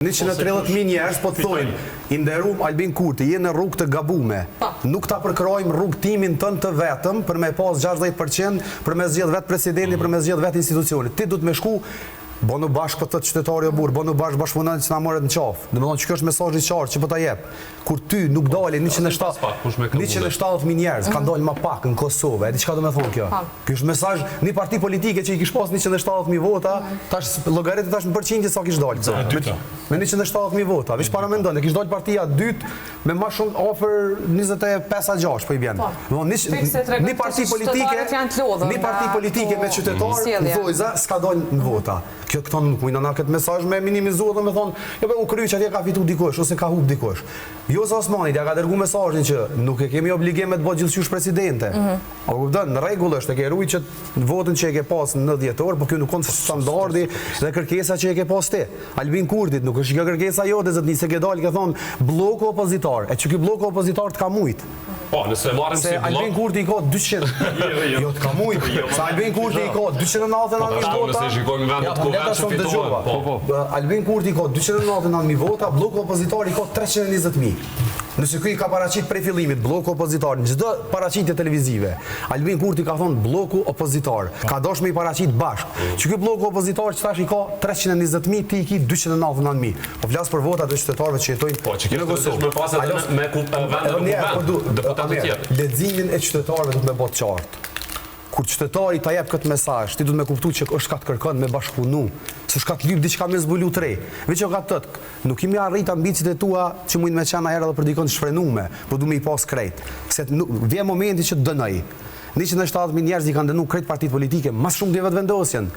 130.000 njerëz po të thojnë, i nderuar Albin Kurti, je në rrugë të gabume. Nuk ta përkrojmë rrugtimin tënd të vetëm për me pas 60% për me zgjedh vetë presidenti, për me zgjedh vetë institucionin. Ti duhet me shku bënu bashkë për të qytetari o burr, bënu bashkë bashkëpunonjës që na morët në qafë. Domethënë që kjo është mesazhi i qartë që po ta jep. Kur ty nuk dalin 170.000 njerëz, kanë dalë më pak në Kosovë. E di çka do të thonë kjo? Ky është mesazh një parti politike që i kish pas 170.000 vota, tash llogaritë tash në përqindje sa kish dalë. Me 170.000 vota, veç para mendon, e kish dalë partia e dytë me më shumë ofër 25-6 po i bën. Një parti politike me qytetar vojza s'ka dalë në vota. Kjo këto nuk mujna na këtë mesazh me minimizuar dhe me thonë, jo po u kry që atje ka fitu dikush ose ka hub dikush. Josa Osmani ja ka dërguar mesazhin që nuk e kemi obligim të bëj gjithçysh presidente. A kupton, në rregull është, e ke ruaj që votën që e ke pas në 90 orë, por kjo nuk ka standardi dhe kërkesa që e ke pas ti. Albin Kurtit nuk është kjo kërkesa jote, zotni se ke dalë ke thonë bloku opozitar. E që ky bloku opozitar të ka mujt. Po, nëse marrim si blok. Albin Kurti i ka 200. Jo të ka mujt. Sa Albin Kurti i ka 299.000 vota. Nëse shikojmë vendet ku vetë fituan. Albin Kurti ka 299.000 vota, bloku opozitar i ka 320.000. Nëse ky ka paraqit prej fillimit bloku opozitar në çdo paraqitje televizive, Albin Kurti ka thonë bloku opozitar, ka dashur me i paraqit bashkë. Që ky bloku opozitar që tash i ka 320.000, ti i ki 299.000. Po flas për votat e qytetarëve që jetojnë. Po, që kjo është më pas edhe me deputetët tjerë. Leximin e qytetarëve duhet me bëj qartë. Kur qytetari ta jep këtë mesazh, ti duhet me kuptuar që është ka të kërkon me bashkëpunu, s'është ka të lyp diçka me zbulu tre. Veç ka tët, nuk kemi arrit ambicet e tua që mund me çana herë edhe për dikon të shfrenume, por duhet me i pas krejt. Se vjen momenti që të dënoj. 170.000 njerëz i kanë dënuar krejt partitë politike, më shumë dhe vetë vendosjen.